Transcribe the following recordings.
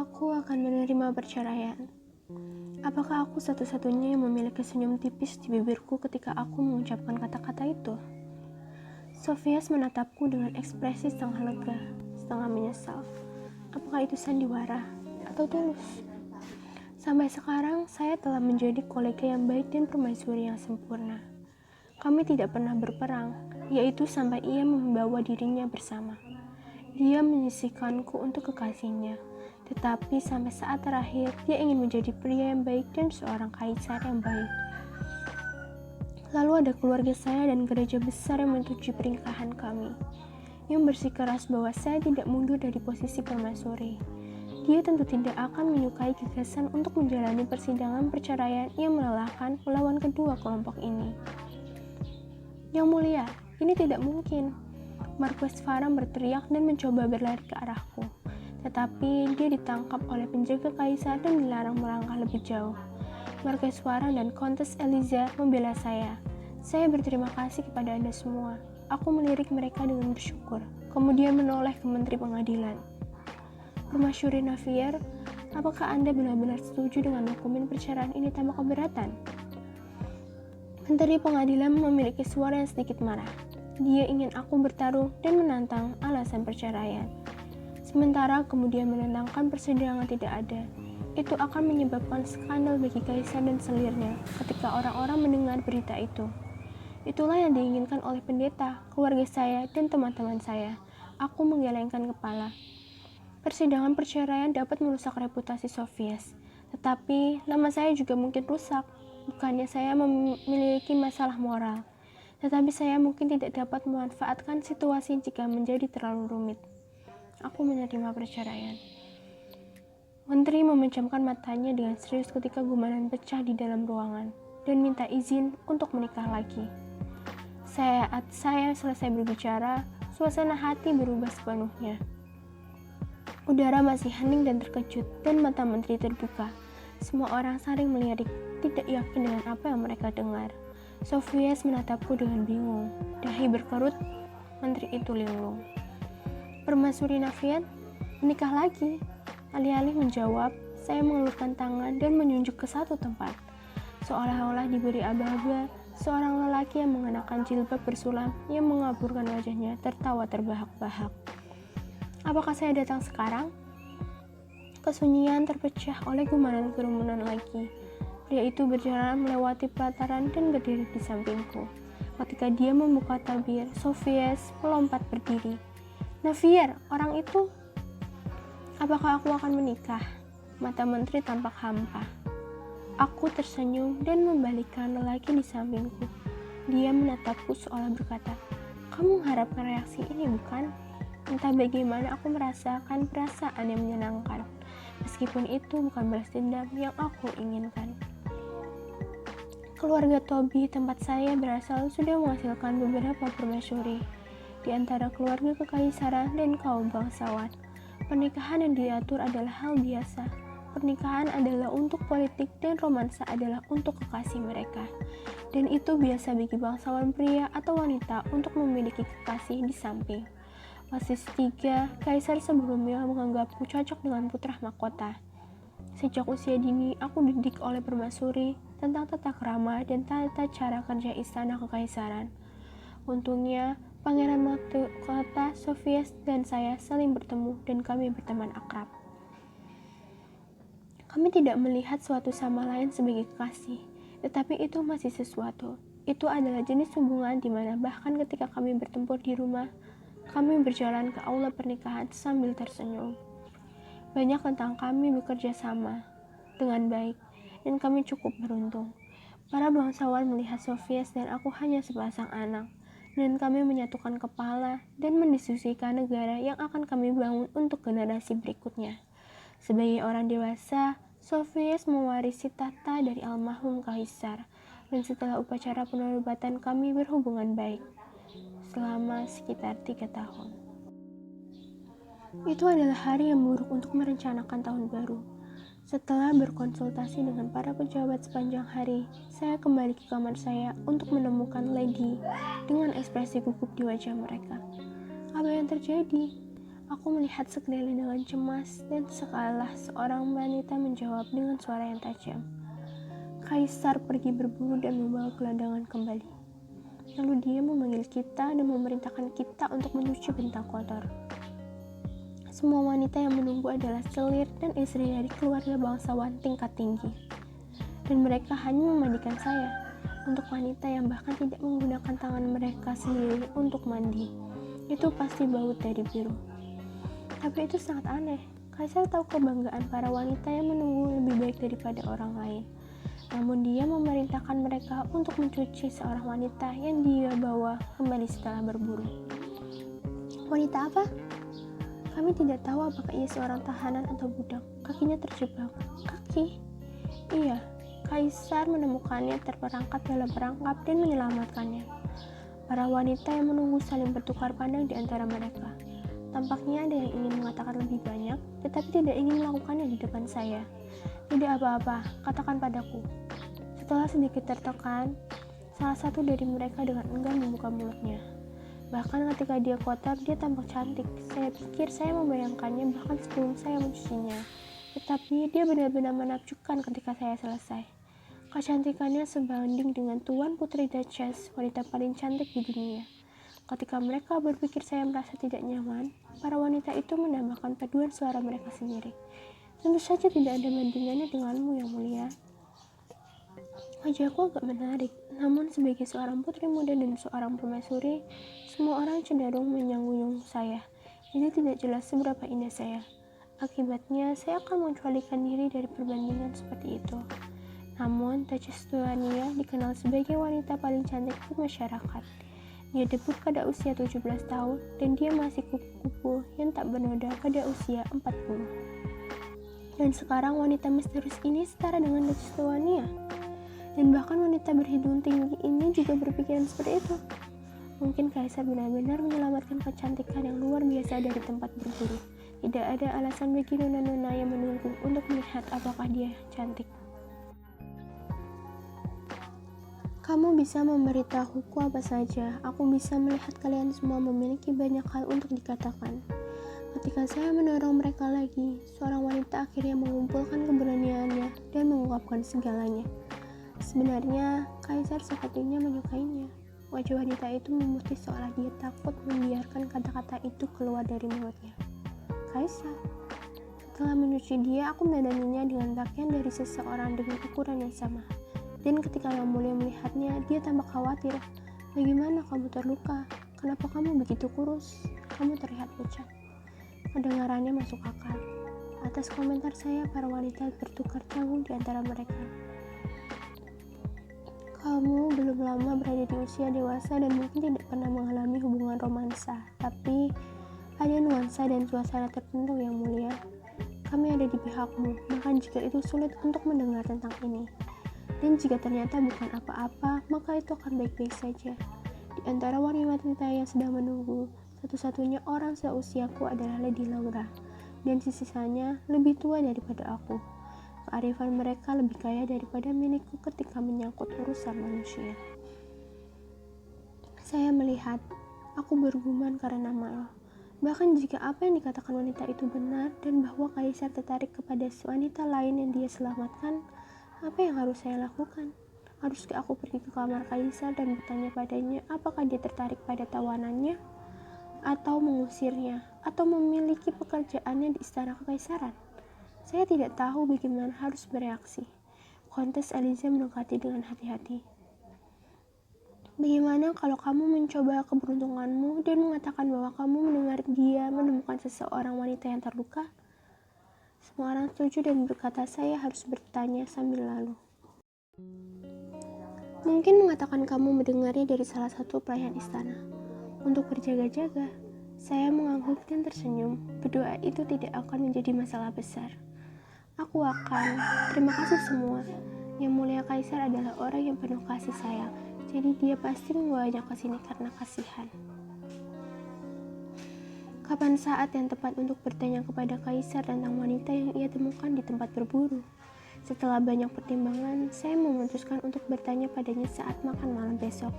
Aku akan menerima perceraian. Apakah aku satu-satunya yang memiliki senyum tipis di bibirku ketika aku mengucapkan kata-kata itu? Sofias menatapku dengan ekspresi setengah lega, setengah menyesal. Apakah itu sandiwara atau tulus? Sampai sekarang, saya telah menjadi kolega yang baik dan permaisuri yang sempurna. Kami tidak pernah berperang, yaitu sampai ia membawa dirinya bersama. Dia menyisihkanku untuk kekasihnya. Tetapi sampai saat terakhir, dia ingin menjadi pria yang baik dan seorang kaisar yang baik. Lalu ada keluarga saya dan gereja besar yang menyetujui pernikahan kami, yang bersikeras bahwa saya tidak mundur dari posisi permaisuri. Dia tentu tidak akan menyukai gagasan untuk menjalani persidangan perceraian yang melelahkan melawan kedua kelompok ini. Yang mulia, ini tidak mungkin. Marquess Farham berteriak dan mencoba berlari ke arahku. Tetapi dia ditangkap oleh penjaga kaisar dan dilarang melangkah lebih jauh. Marquess Farham dan Countess Eliza membela saya. Saya berterima kasih kepada Anda semua. Aku melirik mereka dengan bersyukur, kemudian menoleh ke Menteri Pengadilan. Permaisuri Navier, apakah Anda benar-benar setuju dengan dokumen perceraian ini tanpa keberatan? Menteri Pengadilan memiliki suara yang sedikit marah. Dia ingin aku bertarung dan menantang alasan perceraian. Sementara kemudian menentangkan persidangan tidak ada. Itu akan menyebabkan skandal bagi kaisar dan selirnya ketika orang-orang mendengar berita itu. Itulah yang diinginkan oleh pendeta, keluarga saya, dan teman-teman saya. Aku menggelengkan kepala. Persidangan perceraian dapat merusak reputasi Sofias, tetapi nama saya juga mungkin rusak. Bukannya saya memiliki masalah moral, tetapi saya mungkin tidak dapat memanfaatkan situasi jika menjadi terlalu rumit. Aku menerima perceraian. Menteri memejamkan matanya dengan serius ketika gumanan pecah di dalam ruangan dan minta izin untuk menikah lagi. Saat saya selesai berbicara, suasana hati berubah sepenuhnya. Udara masih hening dan terkejut, dan mata menteri terbuka. Semua orang saling melirik, tidak yakin dengan apa yang mereka dengar. Sofias menatapku dengan bingung. Dahi berkerut, menteri itu linglung. Permaisuri Navier, menikah lagi. Alih-alih menjawab, saya mengulurkan tangan dan menunjuk ke satu tempat. Seolah-olah diberi aba-aba, seorang lelaki yang mengenakan jilbab bersulam yang mengaburkan wajahnya tertawa terbahak-bahak. Apakah saya datang sekarang? Kesunyian terpecah oleh gumanan kerumunan lagi. Pria itu berjalan melewati pelataran dan berdiri di sampingku. Ketika dia membuka tabir, Sofias melompat berdiri. Navier, orang itu? Apakah aku akan menikah? Mata menteri tampak hampa. Aku tersenyum dan membalikkan lelaki di sampingku. Dia menatapku seolah berkata, kamu mengharapkan reaksi ini, bukan? Entah bagaimana aku merasakan perasaan yang menyenangkan, meskipun itu bukan balas dendam yang aku inginkan. Keluarga Toby tempat saya berasal sudah menghasilkan beberapa permaisuri. Di antara keluarga kekaisaran dan kaum bangsawan, pernikahan yang diatur adalah hal biasa. Pernikahan adalah untuk politik dan romansa adalah untuk kekasih mereka. Dan itu biasa bagi bangsawan pria atau wanita untuk memiliki kekasih di samping. Wasis III, kaisar sebelumnya menganggapku cocok dengan putra mahkota. Sejak usia dini, aku dididik oleh permaisuri tentang tata krama dan tata cara kerja istana kekaisaran. Untungnya, Pangeran Mahkota, Sofias, dan saya saling bertemu dan kami berteman akrab. Kami tidak melihat suatu sama lain sebagai kekasih, tetapi itu masih sesuatu. Itu adalah jenis hubungan di mana bahkan ketika kami bertempur di rumah, kami berjalan ke aula pernikahan sambil tersenyum. Banyak tentang kami bekerja sama dengan baik, dan kami cukup beruntung. Para bangsawan melihat Sofias dan aku hanya sepasang anak, dan kami menyatukan kepala dan mendiskusikan negara yang akan kami bangun untuk generasi berikutnya. Sebagai orang dewasa, Sofias mewarisi tata dari almarhum kaisar, dan setelah upacara penobatan kami berhubungan baik selama sekitar 3 tahun. Itu adalah hari yang buruk untuk merencanakan tahun baru. Setelah berkonsultasi dengan para pejabat sepanjang hari, saya kembali ke kamar saya untuk menemukan Lady dengan ekspresi gugup di wajah mereka. Apa yang terjadi? Aku melihat sekeliling dengan cemas dan seolah seorang wanita menjawab dengan suara yang tajam. Kaisar pergi berburu dan membawa gelandangan kembali. Lalu dia memanggil kita dan memerintahkan kita untuk mencuci bentang kotor. Semua wanita yang menunggu adalah selir dan istri dari keluarga bangsawan tingkat tinggi. Dan mereka hanya memandikan saya, untuk wanita yang bahkan tidak menggunakan tangan mereka sendiri untuk mandi. Itu pasti bau dari biru. Tapi itu sangat aneh. Kaisar tahu kebanggaan para wanita yang menunggu lebih baik daripada orang lain. Namun dia memerintahkan mereka untuk mencuci seorang wanita yang dia bawa kembali setelah berburu. Wanita apa? Kami tidak tahu apakah ia seorang tahanan atau budak. Kakinya terjebak. Kaki? Iya, Kaisar menemukannya terperangkap dalam perangkap dan menyelamatkannya. Para wanita yang menunggu saling bertukar pandang di antara mereka. Tampaknya ada yang ingin mengatakan lebih banyak, tetapi tidak ingin melakukannya di depan saya. Tidak apa-apa, katakan padaku. Setelah sedikit tertekan, salah satu dari mereka dengan enggan membuka mulutnya. Bahkan ketika dia kotor, dia tampak cantik. Saya pikir saya membayangkannya bahkan sebelum saya mencucinya. Tetapi dia benar-benar menakjubkan ketika saya selesai. Kecantikannya sebanding dengan Tuan Putri Duchess, wanita paling cantik di dunia. Ketika mereka berpikir saya merasa tidak nyaman, para wanita itu menambahkan paduan suara mereka sendiri. Tentu saja tidak ada bandingannya denganmu, Yang Mulia. Wajahku agak menarik, namun sebagai seorang putri muda dan seorang permaisuri, semua orang cenderung menyanggung saya. Jadi tidak jelas seberapa indah saya. Akibatnya, saya akan mengecualikan diri dari perbandingan seperti itu. Namun, Duchess Tuania dikenal sebagai wanita paling cantik di masyarakat. Dia debut pada usia 17 tahun dan dia masih kupu-kupu yang tak bernoda pada usia 40. Dan sekarang wanita misterius ini setara dengan Duchess Tuania. Dan bahkan wanita berhidung tinggi ini juga berpikiran seperti itu. Mungkin Kaisar benar-benar menyelamatkan kecantikan yang luar biasa dari tempat berburu. Tidak ada alasan bagi nona-nona yang menunggu untuk melihat apakah dia cantik. Kamu bisa memberitahuku apa saja. Aku bisa melihat kalian semua memiliki banyak hal untuk dikatakan. Ketika saya mendorong mereka lagi, seorang wanita akhirnya mengumpulkan keberaniannya dan mengungkapkan segalanya. Sebenarnya, Kaisar sepertinya menyukainya. Wajah wanita itu memutih seolah dia takut membiarkan kata-kata itu keluar dari mulutnya. Kaisar. Setelah mencuci dia, aku mendandanginya dengan pakaian dari seseorang dengan ukuran yang sama. Dan ketika Yang Mulia melihatnya, dia tampak khawatir. Bagaimana kamu terluka? Kenapa kamu begitu kurus? Kamu terlihat pucat. Kedengarannya masuk akal. Atas komentar saya, para wanita bertukar canggung di antara mereka. Kamu belum lama berada di usia dewasa dan mungkin tidak pernah mengalami hubungan romansa. Tapi ada nuansa dan suasana tertentu, Yang Mulia. Kami ada di pihakmu, bahkan jika itu sulit untuk mendengar tentang ini. Dan jika ternyata bukan apa-apa, maka itu akan baik-baik saja. Di antara wanita yang sedang menunggu, satu-satunya orang seusiaku adalah Lady Laura, dan sisanya lebih tua daripada aku. Kearifan mereka lebih kaya daripada milikku ketika menyangkut urusan manusia. Saya melihat, aku bergumam karena malu. Bahkan jika apa yang dikatakan wanita itu benar dan bahwa Kaisar tertarik kepada wanita lain yang dia selamatkan, apa yang harus saya lakukan? Haruskah aku pergi ke kamar Kaisar dan bertanya padanya apakah dia tertarik pada tawanannya? Atau mengusirnya? Atau memiliki pekerjaannya di istana kekaisaran? Saya tidak tahu bagaimana harus bereaksi. Kontes Eliza mendekati dengan hati-hati. Bagaimana kalau kamu mencoba keberuntunganmu dan mengatakan bahwa kamu mendengar dia menemukan seseorang wanita yang terluka? Semua orang setuju dan berkata saya harus bertanya sambil lalu. Mungkin mengatakan kamu mendengarnya dari salah satu pelayan istana. Untuk berjaga-jaga, saya mengangguk dan tersenyum. Berdoa itu tidak akan menjadi masalah besar. Aku akan. Terima kasih semua. Yang Mulia Kaisar adalah orang yang penuh kasih sayang. Jadi dia pasti membawanya ke sini karena kasihan. Kapan saat yang tepat untuk bertanya kepada Kaisar tentang wanita yang ia temukan di tempat berburu? Setelah banyak pertimbangan, saya memutuskan untuk bertanya padanya saat makan malam besok.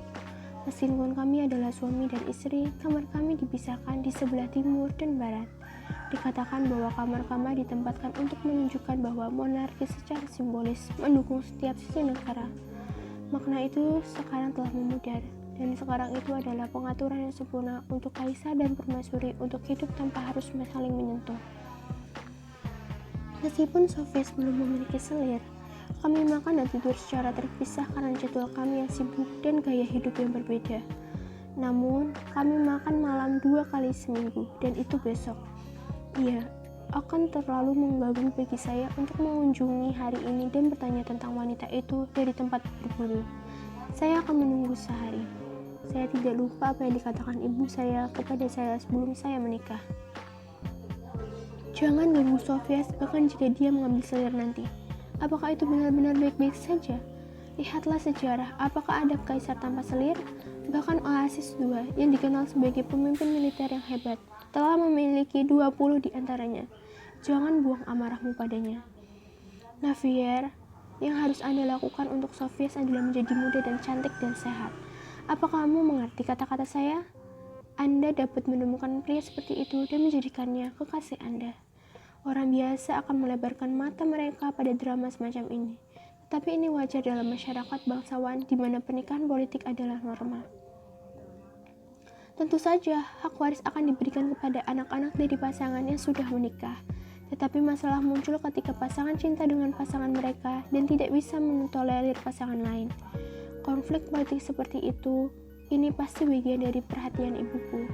Meskipun kami adalah suami dan istri, kamar kami dipisahkan di sebelah timur dan barat. Dikatakan bahwa kamar-kamar ditempatkan untuk menunjukkan bahwa monarki secara simbolis mendukung setiap sisi negara. Makna itu sekarang telah memudar, dan sekarang itu adalah pengaturan yang sempurna untuk kaisar dan permaisuri untuk hidup tanpa harus saling menyentuh. Meskipun Sophia belum memiliki selir, kami makan dan tidur secara terpisah karena jadwal kami yang sibuk dan gaya hidup yang berbeda. Namun, kami makan malam 2 kali seminggu, dan itu besok. Iya, akan terlalu mengganggu bagi saya untuk mengunjungi hari ini dan bertanya tentang wanita itu dari tempat berburu. Saya akan menunggu sehari. Saya tidak lupa apa yang dikatakan ibu saya kepada saya sebelum saya menikah. Jangan ganggu Sophia bahkan jika dia mengambil selir nanti. Apakah itu benar-benar baik-baik saja? Lihatlah sejarah, apakah ada kaisar tanpa selir? Bahkan Oasis II yang dikenal sebagai pemimpin militer yang hebat telah memiliki 20 di antaranya. Jangan buang amarahmu padanya. Navier, yang harus Anda lakukan untuk Sophia adalah menjadi muda dan cantik dan sehat. Apa kamu mengerti kata-kata saya? Anda dapat menemukan pria seperti itu dan menjadikannya kekasih Anda. Orang biasa akan melebarkan mata mereka pada drama semacam ini. Tetapi ini wajar dalam masyarakat bangsawan di mana pernikahan politik adalah norma. Tentu saja, hak waris akan diberikan kepada anak-anak dari pasangan yang sudah menikah. Tetapi masalah muncul ketika pasangan cinta dengan pasangan mereka dan tidak bisa mentolerir pasangan lain. Konflik politik seperti itu, ini pasti bagian dari perhatian ibuku.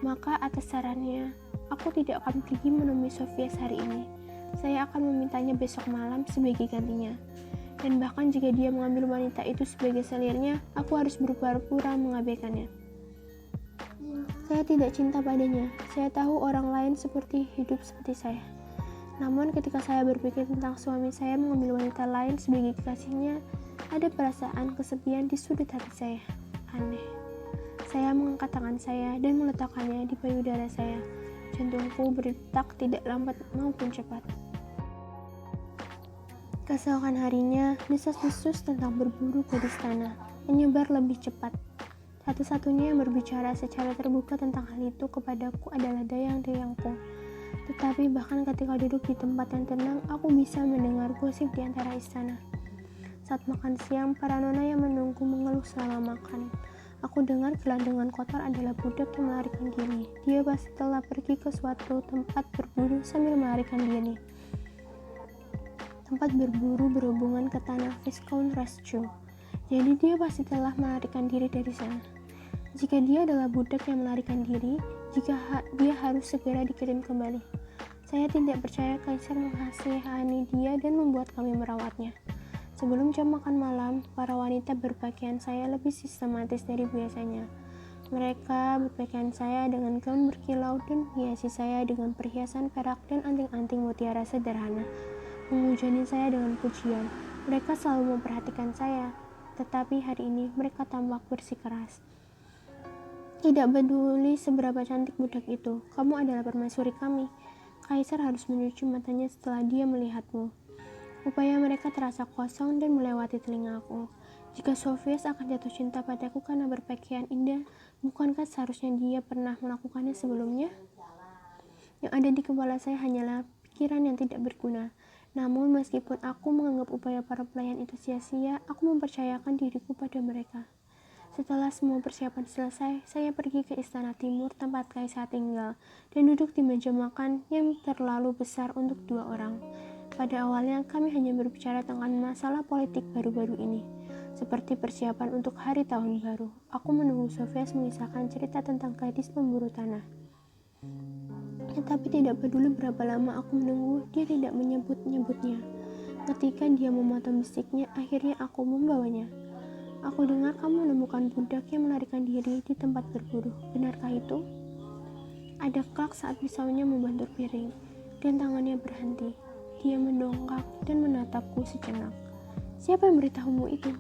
Maka atas sarannya, aku tidak akan pergi menemui Sophia hari ini. Saya akan memintanya besok malam sebagai gantinya. Dan bahkan jika dia mengambil wanita itu sebagai selirnya, aku harus berpura-pura mengabaikannya. Saya tidak cinta padanya. Saya tahu orang lain hidup seperti saya. Namun ketika saya berpikir tentang suami saya mengambil wanita lain sebagai kekasihnya, ada perasaan kesepian di sudut hati saya. Aneh. Saya mengangkat tangan saya dan meletakkannya di payudara saya. Jantungku berdetak tidak lambat maupun cepat. Keesokan harinya, desas-desus tentang berburu ke istana menyebar lebih cepat. Satu-satunya yang berbicara secara terbuka tentang hal itu kepadaku adalah Dayang-dayangku. Tetapi bahkan ketika duduk di tempat yang tenang, aku bisa mendengar gosip di antara istana. Saat makan siang, para nona yang menunggu mengeluh selama makan. Aku dengar gelandangan kotor adalah budak yang melarikan diri. Dia pasti telah pergi ke suatu tempat berburu sambil melarikan diri. Tempat berburu berhubungan ke tanah Viscount Rascu. Jadi dia pasti telah melarikan diri dari sana. Jika dia adalah budak yang melarikan diri, dia harus segera dikirim kembali. Saya tidak percaya kaisar menghasihani dia dan membuat kami merawatnya. Sebelum jam makan malam, para wanita berpakaian saya lebih sistematis dari biasanya. Mereka berpakaian saya dengan gaun berkilau dan menghiasi saya dengan perhiasan perak dan anting-anting mutiara sederhana. Menghujani saya dengan pujian. Mereka selalu memperhatikan saya, tetapi hari ini mereka tampak bersikeras. Tidak peduli seberapa cantik budak itu, kamu adalah permaisuri kami. Kaisar harus mencuci matanya setelah dia melihatmu. Upaya mereka terasa kosong dan melewati telingaku. Jika Sophia akan jatuh cinta padaku karena berpakaian indah, bukankah seharusnya dia pernah melakukannya sebelumnya? Yang ada di kepala saya hanyalah pikiran yang tidak berguna. Namun meskipun aku menganggap upaya para pelayan itu sia-sia, aku mempercayakan diriku pada mereka. Setelah semua persiapan selesai, saya pergi ke istana timur tempat kaisar tinggal dan duduk di meja makan yang terlalu besar untuk 2 orang. Pada awalnya kami hanya berbicara tentang masalah politik baru-baru ini, seperti persiapan untuk hari tahun baru. Aku menunggu Sophia mengisahkan cerita tentang gadis pemburu tanah. Tetapi tidak peduli berapa lama aku menunggu, dia tidak menyebut-nyebutnya. Ketika dia memotong bisiknya, akhirnya aku membawanya. Aku dengar kamu menemukan budak yang melarikan diri di tempat berburu. Benarkah itu? Ada klak saat pisaunya membentur piring, dan tangannya berhenti. Dia mendongak dan menatapku sejenak. Siapa yang beritahumu itu?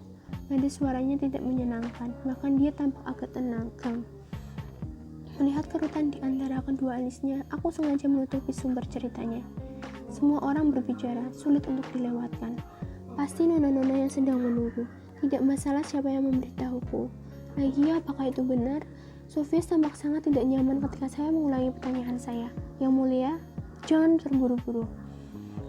Nada suaranya tidak menyenangkan, bahkan dia tampak agak tenang. Melihat kerutan di antara kedua alisnya, aku sengaja menutupi sumber ceritanya. Semua orang berbicara, sulit untuk dilewatkan. Pasti nona-nona yang sedang menunggu. Tidak masalah siapa yang memberitahuku. Lagi, apakah itu benar? Sofia tampak sangat tidak nyaman ketika saya mengulangi pertanyaan saya. Yang mulia, jangan terburu-buru.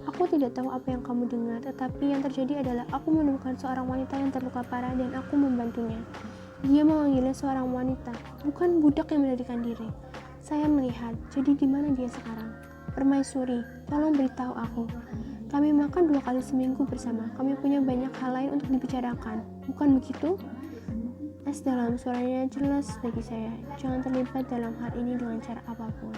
Aku tidak tahu apa yang kamu dengar, tetapi yang terjadi adalah aku menemukan seorang wanita yang terluka parah dan aku membantunya. Dia memanggilnya seorang wanita, bukan budak yang melarikan diri. Saya melihat, jadi di mana dia sekarang? Permaisuri, tolong beritahu aku. Kami makan 2 kali seminggu bersama. Kami punya banyak hal lain untuk dibicarakan. Bukan begitu? Es dalam suaranya jelas bagi saya. Jangan terlibat dalam hal ini dengan cara apapun.